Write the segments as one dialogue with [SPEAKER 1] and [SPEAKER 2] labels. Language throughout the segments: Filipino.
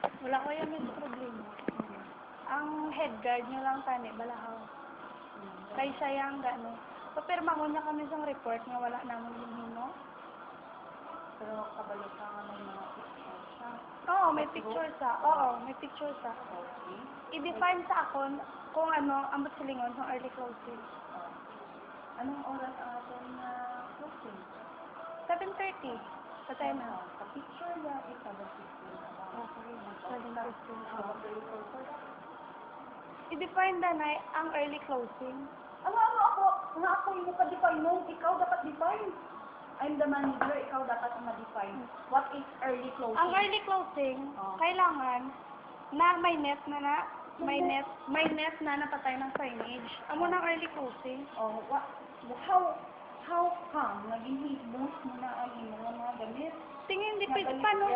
[SPEAKER 1] Wala ko yung may problema. Ang head guard nyo lang tani, balahaw. Kay sayang gano. Papirma ko niya kami sa report nga wala namang hinhino.
[SPEAKER 2] Pero kabalo ka nga may mga picture siya.
[SPEAKER 1] Oo, may picture sa. Oo, may picture sa.
[SPEAKER 2] Okay.
[SPEAKER 1] I-define sa akon kung ano ang silingon sa early closing.
[SPEAKER 2] Anong oras ang ating closing?
[SPEAKER 1] 7:30. Patay na.
[SPEAKER 2] Sa picture niya, ikaw picture.
[SPEAKER 1] Okay, 7:15. I-define na na ang early closing.
[SPEAKER 2] Ano ako yung ka-define mo, ikaw dapat define. I'm the manager, ikaw dapat ang ma-define. What is early closing?
[SPEAKER 1] Ang early closing, kailangan na may net na napatay ng signage. Amo ng early closing.
[SPEAKER 2] Oh, how come naging himos mo na ang iyong mga gamit?
[SPEAKER 1] Tingin di pwede paano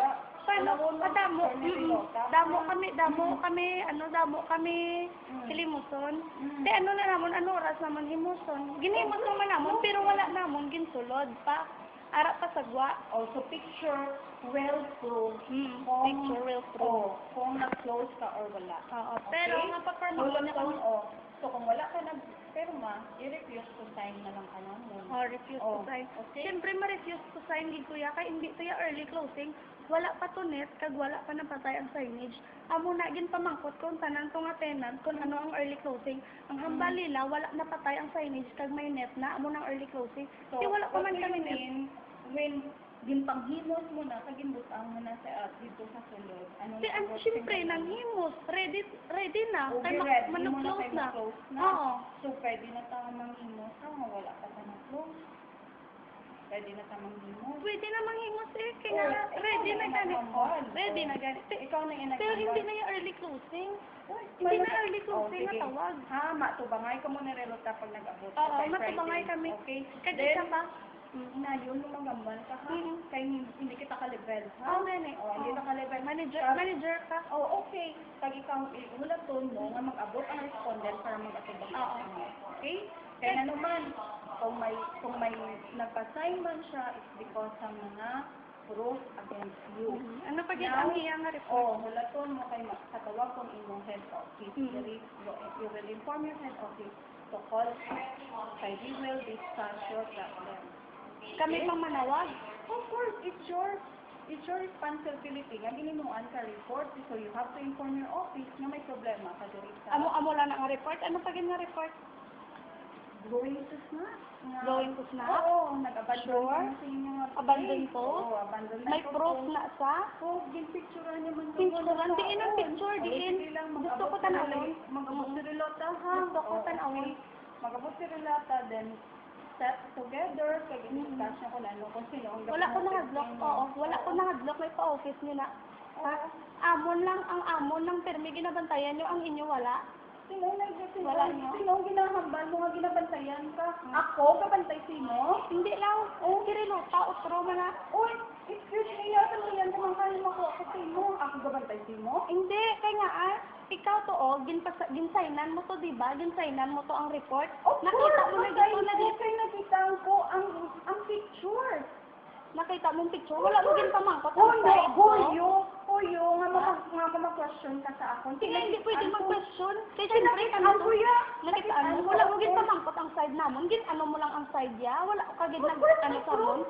[SPEAKER 1] damo kami silimuson. Di ano na namon ano oras namon himuson. Ginhimos naman namon pero wala namon ginsulod pa. Ara pa sagwa.
[SPEAKER 2] Also picture will prove
[SPEAKER 1] Picture will prove.
[SPEAKER 2] kung nag-close ka or wala.
[SPEAKER 1] Oo, pero nga pa-perma ko niya kung
[SPEAKER 2] So kung wala ka nag-perma, i-refuse to sign na lang ka naman.
[SPEAKER 1] refuse to sign.
[SPEAKER 2] Okay.
[SPEAKER 1] Siyempre ma-refuse to sign gid kuya kay hindi to ya early closing. Wala pa to net kag wala pa napatay ang signage. Amo na gin pamangkot kung tanan ko nga tenant kung ano ang early closing. Ang hambal nila wala napatay ang signage kag may net na amo nang early closing.
[SPEAKER 2] So,
[SPEAKER 1] Di wala pa
[SPEAKER 2] what
[SPEAKER 1] man
[SPEAKER 2] do
[SPEAKER 1] kami
[SPEAKER 2] you
[SPEAKER 1] net.
[SPEAKER 2] mean when ginpanghimos mo na, kaginbutang mo na sa dito sa sulod? Ano
[SPEAKER 1] Di siyempre nanghimos, ready na kay
[SPEAKER 2] manag-close
[SPEAKER 1] na.
[SPEAKER 2] na.
[SPEAKER 1] Oo.
[SPEAKER 2] So, pwede na tayo manghimos na, wala pa ka na-close. Pwede na tayo manghimos.
[SPEAKER 1] Pwede na manghimos eh, kaya nga ready na ganit. Ready na ganit.
[SPEAKER 2] Ikaw na yung
[SPEAKER 1] Pero hindi na yung early closing. Hindi na early closing na tawag.
[SPEAKER 2] Ha, matubangay ka mo ni Relota pag nag-abot.
[SPEAKER 1] Oo,
[SPEAKER 2] by
[SPEAKER 1] matubangay
[SPEAKER 2] Friday.
[SPEAKER 1] kami.
[SPEAKER 2] Okay.
[SPEAKER 1] Kaya
[SPEAKER 2] Then,
[SPEAKER 1] isa pa.
[SPEAKER 2] na yun, lumagambal ka ha. Kaya hindi kita ka-level. Ha?
[SPEAKER 1] Oo, nene.
[SPEAKER 2] Hindi ka ka-level.
[SPEAKER 1] Manager ka.
[SPEAKER 2] Oh, okay. Pag ikaw ihulaton mo nga mag-abot ang respondent para mag-atubang
[SPEAKER 1] Oo.
[SPEAKER 2] Okay? Kaya naman, kung may nagpa-sign man siya, it's because sa mga proof against you.
[SPEAKER 1] Ano pa gid
[SPEAKER 2] Now,
[SPEAKER 1] ang iyang report?
[SPEAKER 2] hulaton mo kay katawag kong imong head office. You will inform your head office to call kay we will discuss your problem.
[SPEAKER 1] Kami pang manawag.
[SPEAKER 2] Of course, it's your responsibility. Nga ginimuan ka report, so you have to inform your office na may problema ka diri sa
[SPEAKER 1] Amo lang ang report. Ano pa gid nga report?
[SPEAKER 2] going to snap.
[SPEAKER 1] Going to snap?
[SPEAKER 2] Oo, nag-abandon
[SPEAKER 1] Sure?
[SPEAKER 2] ka na sa inyong mga
[SPEAKER 1] Abandon
[SPEAKER 2] place.
[SPEAKER 1] post?
[SPEAKER 2] Oo, abandon na
[SPEAKER 1] May
[SPEAKER 2] post.
[SPEAKER 1] proof na sa?
[SPEAKER 2] Oo, ginpicturean niya man.
[SPEAKER 1] Picturean? Diin ang picture, diin. Gusto ko tanawin.
[SPEAKER 2] Mag-abot si Relota, ha?
[SPEAKER 1] Gusto ko tanawin.
[SPEAKER 2] Mag-abot si Relota, then set together, kaya discuss niya kung ano, kung sino ang
[SPEAKER 1] Wala ko naka-block. Oo, wala ko naka-block. May pa-office niyo na. Ha? Amon lang, ang amon ng permi ginabantayan niyo, ang inyo wala. Wala niyo.
[SPEAKER 2] Sino ang ginahambal mo nga ginabantayan ka? Ako, kabantay sino?
[SPEAKER 1] Hindi lang. Kirilota, utro man na.
[SPEAKER 2] Uy, excuse me, yata mo yan naman kayo makuha sino? Ako gabantay sino?
[SPEAKER 1] Hindi, kaya nga ikaw to ginsaynan mo to, di ba? Ginsaynan mo to ang report. Nakita mo na dito na dito.
[SPEAKER 2] Okay, nakita ko ang picture.
[SPEAKER 1] Nakita mo ang picture. Wala mo ginpamangkot ang side ko.
[SPEAKER 2] Huyo, nga ma-question ka sa akon.
[SPEAKER 1] Hindi pwede mag-question. Kaya siyempre, ano to? Nakitaan mo. Wala mo ginpamangkot ang side namon. Ano mo lang ang side ya. Wala ko kagid ano sa mon.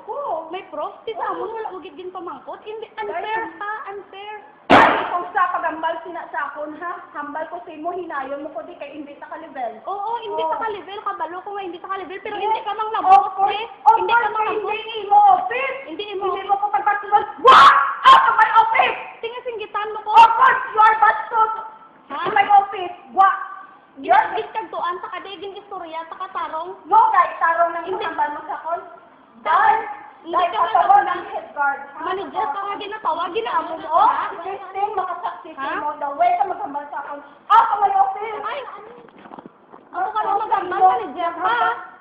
[SPEAKER 1] May proof. Di sa amon, wala mo gid ginpamangkot. Hindi, unfair ka, unfair.
[SPEAKER 2] Kung sa pagambal sa akon, ha? Hambal ko sa imo, hinayon mo ko di kay hindi ta ka-level.
[SPEAKER 1] Oo, hindi ka ka-level. Kabalo ko nga hindi ka ka-level. Pero hindi ka mang nabot. Hindi ka mang nabot.
[SPEAKER 2] Hindi mo office.
[SPEAKER 1] Hindi mo.
[SPEAKER 2] Hindi mo ko pagpatuloy. What? Out of my office!
[SPEAKER 1] Tingnan singgitan mo ko.
[SPEAKER 2] Of course, you are bastos.
[SPEAKER 1] Ha?
[SPEAKER 2] In my office. What?
[SPEAKER 1] Ginagis kagtuan sa kadiging istorya, sa katarong.
[SPEAKER 2] No, guys, tarong ng
[SPEAKER 1] Hindi.
[SPEAKER 2] hambal mo sa akon. Dahil,
[SPEAKER 1] Hindi
[SPEAKER 2] dahil
[SPEAKER 1] ka
[SPEAKER 2] katawag
[SPEAKER 1] nga
[SPEAKER 2] ng head guard. ha?
[SPEAKER 1] manager ka nga ginatawag, ginaamo mo
[SPEAKER 2] Oh,
[SPEAKER 1] ha?
[SPEAKER 2] Christine, makasaksi
[SPEAKER 1] Ha?
[SPEAKER 2] mo. The way ka maghambal sa akon. Out of my office!
[SPEAKER 1] Ay, ako ka lang magambal, manager ka.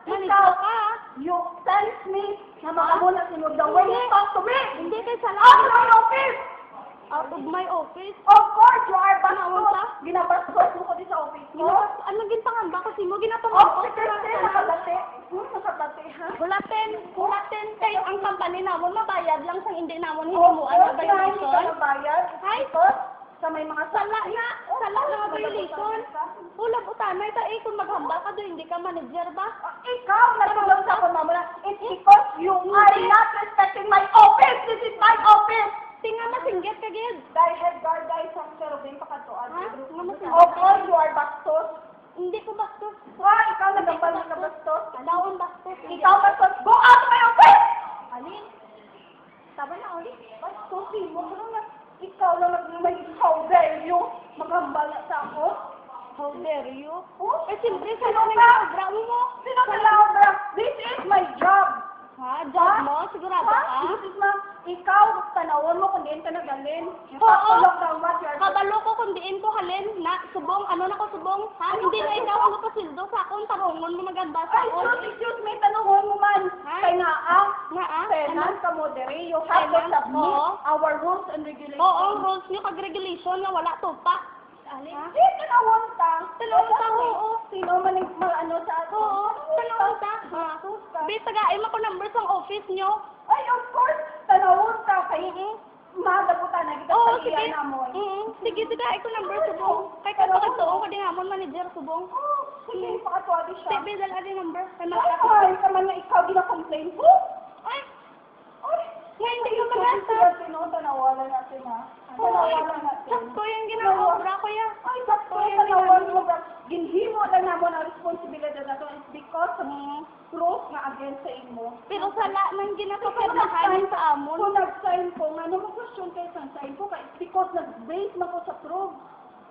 [SPEAKER 1] Manager ka.
[SPEAKER 2] You sense me na makamuna sa inyo. The way you talk to me!
[SPEAKER 1] Hindi kay sa
[SPEAKER 2] Out of my office!
[SPEAKER 1] Out of my office.
[SPEAKER 2] Of course, you are
[SPEAKER 1] Ano ka?
[SPEAKER 2] bastos. Ginabastos mo ko di sa office ko.
[SPEAKER 1] Ano ginpangamba kasi mo,
[SPEAKER 2] Oh,
[SPEAKER 1] ginapangamba
[SPEAKER 2] si Christine, nakabati. Nakabati, ha?
[SPEAKER 1] Walaten kayo ang company namon, mabayad lang sa hindi namon
[SPEAKER 2] Oh,
[SPEAKER 1] hinimuan na
[SPEAKER 2] kaya hindi ka
[SPEAKER 1] violation.
[SPEAKER 2] mabayad.
[SPEAKER 1] Ay.
[SPEAKER 2] Because may mga
[SPEAKER 1] Sala na nga violation. Ulam utanay ta kung maghambal ka doon, hindi ka manager ba?
[SPEAKER 2] Ikaw, natulong sa kumamula. It's because you are not respecting my office. This is my office.
[SPEAKER 1] Tinga masinggit ka gid.
[SPEAKER 2] Dahil head guard, dahil sa cherubim pakatuan.
[SPEAKER 1] Ha? Nga masinggit.
[SPEAKER 2] Opo, you are bastos.
[SPEAKER 1] Hindi ko bastos.
[SPEAKER 2] Why? Ikaw nagambal na bastos.
[SPEAKER 1] Daw ang bastos.
[SPEAKER 2] Ikaw bastos. Go out of my office!
[SPEAKER 1] Alin? Tama na, Oli.
[SPEAKER 2] Bastosin mo. Ano na? Ikaw lang may how dare you maghambal na sa ako?
[SPEAKER 1] How dare you?
[SPEAKER 2] Oh?
[SPEAKER 1] Eh, siyempre, sa
[SPEAKER 2] Sino
[SPEAKER 1] mga
[SPEAKER 2] ka?
[SPEAKER 1] programo mo.
[SPEAKER 2] Sino ka lang? This is my job.
[SPEAKER 1] Ha? Job mo? Sigurado ka?
[SPEAKER 2] This is ikaw, tanawon mo kung diin ka nagalin. You
[SPEAKER 1] Oo.
[SPEAKER 2] have to look down what you are doing.
[SPEAKER 1] Kabalo ko kung diin ko halin na subong, ano na ko subong, ha? Hindi na ikaw ang pasildo sa akong tarungon mo maganda sa
[SPEAKER 2] Ay,
[SPEAKER 1] akong.
[SPEAKER 2] excuse me, tanawon mo man.
[SPEAKER 1] Ha?
[SPEAKER 2] Kaya nga,
[SPEAKER 1] Nga ah?
[SPEAKER 2] tenant ka mo dere, you have to
[SPEAKER 1] Tenant?
[SPEAKER 2] submit
[SPEAKER 1] Oo.
[SPEAKER 2] our rules and regulations.
[SPEAKER 1] Oo, ang rules nyo kag regulation nga wala to pa. Alin?
[SPEAKER 2] Ha? Tanawon ta.
[SPEAKER 1] Tanawon ta, oo.
[SPEAKER 2] Sino man yung mga ano sa ato?
[SPEAKER 1] Oo, tanawon ta. Ha? Be, tagain mo ko numbers ng office nyo.
[SPEAKER 2] Ay, of course, tanawon ta. Kaya, madaputan na kita
[SPEAKER 1] Oo,
[SPEAKER 2] sa
[SPEAKER 1] sige.
[SPEAKER 2] iyan na mo.
[SPEAKER 1] Sige, tagain ko number subong. Kay kapagatuon ko din hamon manager subong.
[SPEAKER 2] Oh, sige, pakatuwa di siya.
[SPEAKER 1] Sige, dala din number. Kay
[SPEAKER 2] Ay,
[SPEAKER 1] mga
[SPEAKER 2] ay, kaman na ikaw gina-complain ko.
[SPEAKER 1] Ay,
[SPEAKER 2] Ay,
[SPEAKER 1] nga hindi ka
[SPEAKER 2] maganda.
[SPEAKER 1] maganda.
[SPEAKER 2] Tanawalan natin ha.
[SPEAKER 1] Oo,
[SPEAKER 2] Tanawalan natin.
[SPEAKER 1] sakto yung ginagawa ko ya.
[SPEAKER 2] Ay, sakto yung tanawalan mo. Ginhimo lang na mo na responsibilidad na to. It's because of proof nga against sa imo.
[SPEAKER 1] Pero sala man ginapapirmahan sa amon.
[SPEAKER 2] Kung nag-sign ko, nga naman question kayo sa sign ko, it's because nag-base na ko sa proof.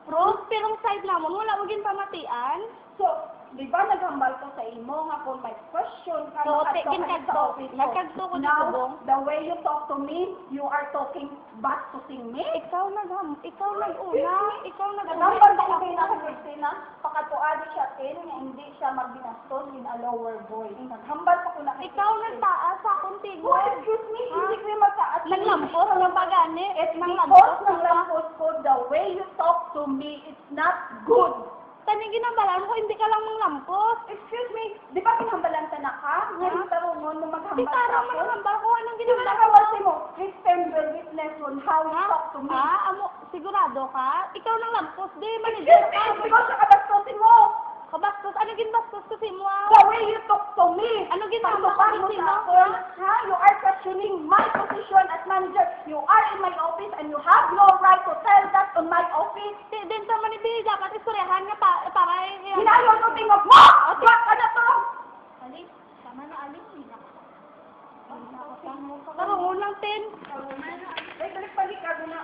[SPEAKER 1] Rose, pero ang side namon, wala mo ginpamatian.
[SPEAKER 2] So, di ba naghambal ko sa imo nga kung may question ka,
[SPEAKER 1] So,
[SPEAKER 2] makadto
[SPEAKER 1] tingin
[SPEAKER 2] ka
[SPEAKER 1] ka
[SPEAKER 2] sa
[SPEAKER 1] to.
[SPEAKER 2] office ko.
[SPEAKER 1] Nagkadto ko dito,
[SPEAKER 2] Now,
[SPEAKER 1] Bong.
[SPEAKER 2] the way you talk to me, you are talking back to me.
[SPEAKER 1] Ikaw naguna. Ikaw
[SPEAKER 2] Naghambal ko kay na Christina, pakatuadi siya tin, nga hindi siya magbinastos in a lower voice. Naghambal ko na
[SPEAKER 1] Ikaw nagtaas sa akong
[SPEAKER 2] Oh,
[SPEAKER 1] tigol.
[SPEAKER 2] excuse me,
[SPEAKER 1] Ha?
[SPEAKER 2] hindi ko yung mataas.
[SPEAKER 1] Naglampos ng pagani.
[SPEAKER 2] It's
[SPEAKER 1] Naglampos
[SPEAKER 2] because ng
[SPEAKER 1] ng
[SPEAKER 2] lampos ko, the way you talk to me, it's not good.
[SPEAKER 1] Tani ginabalan ko, hindi ka lang manglampos.
[SPEAKER 2] Excuse me, di ba pinambalan ta na ka? Ngayon tarungon mo
[SPEAKER 1] Di
[SPEAKER 2] maghambal
[SPEAKER 1] tara
[SPEAKER 2] sa
[SPEAKER 1] man
[SPEAKER 2] ako?
[SPEAKER 1] ang hambal ko, anong
[SPEAKER 2] Hindi mo
[SPEAKER 1] ginagawa
[SPEAKER 2] nakawasi mo. Please stand your witness on how you talk to me.
[SPEAKER 1] Ha? Amo, sigurado ka? Ikaw nang lampos, di, manager
[SPEAKER 2] Excuse me,
[SPEAKER 1] ka.
[SPEAKER 2] it's because sa kabastosin mo.
[SPEAKER 1] Kabastos, ano ginbastos kasi mo ah?
[SPEAKER 2] The way you talk to me.
[SPEAKER 1] Ano ginagawa
[SPEAKER 2] Pagtupan
[SPEAKER 1] ko
[SPEAKER 2] mo
[SPEAKER 1] kasi
[SPEAKER 2] sa
[SPEAKER 1] mo?
[SPEAKER 2] ako, ha? You are questioning my position as manager. You are in my office and you have no right to tell that on my office.
[SPEAKER 1] Din sa manibili, dapat istoryahan nga para
[SPEAKER 2] Hinayon mo tingog mo! What ka na to?
[SPEAKER 1] Ali, tama na Ali. Karungon lang, Tin.
[SPEAKER 2] Ay, balik-balik ka na.